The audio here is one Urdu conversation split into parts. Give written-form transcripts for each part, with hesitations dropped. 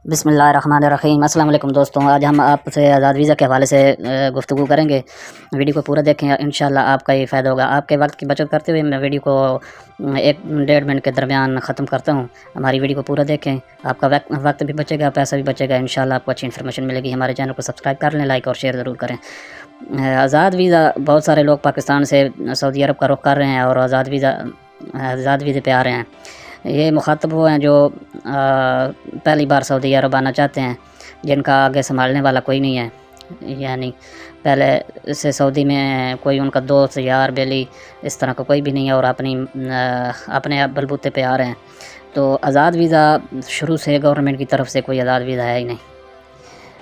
بسم اللہ الرحمن الرحیم۔ السلام علیکم دوستوں، آج ہم آپ سے آزاد ویزا کے حوالے سے گفتگو کریں گے۔ ویڈیو کو پورا دیکھیں، انشاءاللہ آپ کا یہ فائدہ ہوگا۔ آپ کے وقت کی بچت کرتے ہوئے میں ویڈیو کو 1-1.5 منٹ کے درمیان ختم کرتا ہوں۔ ہماری ویڈیو کو پورا دیکھیں، آپ کا وقت بھی بچے گا، پیسہ بھی بچے گا، انشاءاللہ آپ کو اچھی انفارمیشن ملے گی۔ ہمارے چینل کو سبسکرائب کر لیں، لائک اور شیئر ضرور کریں۔ آزاد ویزا، بہت سارے لوگ پاکستان سے سعودی عرب کا رخ کر رہے ہیں اور آزاد ویزے پہ آ رہے ہیں۔ یہ مخاطب وہ ہیں جو پہلی بار سعودی عرب آنا چاہتے ہیں، جن کا آگے سنبھالنے والا کوئی نہیں ہے، یعنی پہلے سے سعودی میں کوئی ان کا دوست یار بیلی اس طرح کا کوئی بھی نہیں ہے، اور اپنے بلبوتے پہ آ رہے ہیں۔ تو آزاد ویزا شروع سے گورنمنٹ کی طرف سے کوئی آزاد ویزا ہے ہی نہیں۔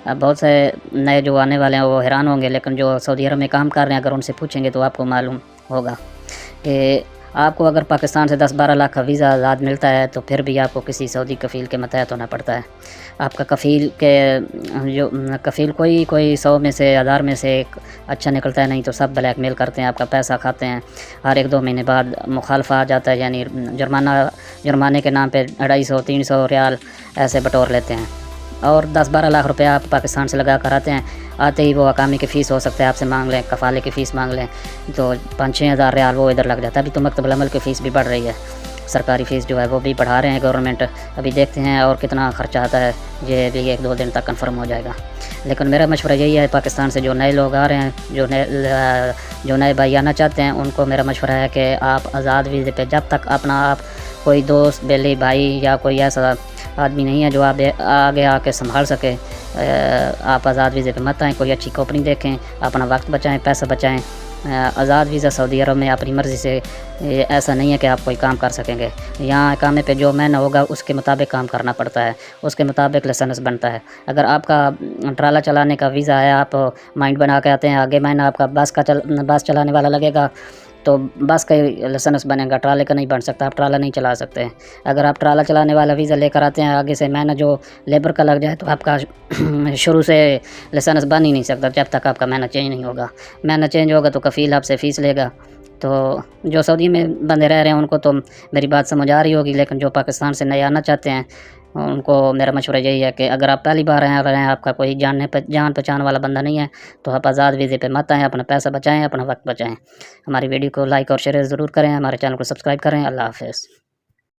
اب بہت سے نئے جو آنے والے ہیں وہ حیران ہوں گے، لیکن جو سعودی عرب میں کام کر رہے ہیں اگر ان سے پوچھیں گے تو آپ کو معلوم ہوگا کہ آپ کو اگر پاکستان سے 10-12 لاکھ کا ویزا آزاد ملتا ہے تو پھر بھی آپ کو کسی سعودی کفیل کے متحد ہونا پڑتا ہے۔ آپ کا کفیل کوئی 100 میں سے 1000 میں سے ایک اچھا نکلتا ہے، نہیں تو سب بلیک میل کرتے ہیں، آپ کا پیسہ کھاتے ہیں۔ ہر 1-2 مہینے بعد مخالفہ آ جاتا ہے، یعنی جرمانے کے نام پہ 250-300 ریال ایسے بٹور لیتے ہیں، اور 10-12 لاکھ روپے آپ پاکستان سے لگا کر آتے ہی وہ اقامے کی فیس ہو سکتا ہے آپ سے مانگ لیں، کفالے کی فیس مانگ لیں، تو 5-6 ہزار ریال وہ ادھر لگ جاتا ہے۔ ابھی تو مکتب العمل کی فیس بھی بڑھ رہی ہے، سرکاری فیس جو ہے وہ بھی بڑھا رہے ہیں گورنمنٹ، ابھی دیکھتے ہیں اور کتنا خرچہ آتا ہے، یہ بھی 1-2 دن تک کنفرم ہو جائے گا۔ لیکن میرا مشورہ یہی ہے، پاکستان سے جو نئے لوگ آ رہے ہیں، جو نئے بھائی آنا چاہتے ہیں، ان کو میرا مشورہ ہے کہ آپ آزاد ویزے پہ جب تک آپ کوئی دوست بیلی بھائی یا کوئی ایسا آدمی نہیں ہے جو آپ آگے آ کے سنبھال سکے، آپ آزاد ویزے پہ مت آئیں۔ کوئی اچھی کمپنی دیکھیں، اپنا وقت بچائیں، پیسہ بچائیں۔ آزاد ویزا سعودی عرب میں اپنی مرضی سے ایسا نہیں ہے کہ آپ کوئی کام کر سکیں گے۔ یہاں اقامے پہ جو مہینہ ہوگا اس کے مطابق کام کرنا پڑتا ہے، اس کے مطابق لائسنس بنتا ہے۔ اگر آپ کا ٹرالا چلانے کا ویزا ہے، آپ مائنڈ بنا کے آتے ہیں، آگے مہینہ آپ کا بس چلانے والا لگے گا تو بس کا لائسنس بنے گا، ٹرالے کا نہیں بن سکتا، آپ ٹرالا نہیں چلا سکتے۔ اگر آپ ٹرالا چلانے والا ویزا لے کر آتے ہیں، آگے سے مہینہ جو لیبر کا لگ جائے تو آپ کا شروع سے لائسنس بن ہی نہیں سکتا جب تک آپ کا مہینہ چینج نہیں ہوگا۔ مہینہ چینج ہوگا تو کفیل آپ سے فیس لے گا۔ تو جو سعودی میں بندے رہ رہے ہیں ان کو تو میری بات سمجھ آ رہی ہوگی، لیکن جو پاکستان سے نئے آنا چاہتے ہیں ان کو میرا مشورہ یہی ہے کہ اگر آپ پہلی بار آ رہے ہیں، آپ کا کوئی جان پہچان والا بندہ نہیں ہے، تو آپ آزاد ویزے پہ مت آئیں، اپنا پیسہ بچائیں، اپنا وقت بچائیں۔ ہماری ویڈیو کو لائک اور شیئر ضرور کریں، ہمارے چینل کو سبسکرائب کریں۔ اللہ حافظ۔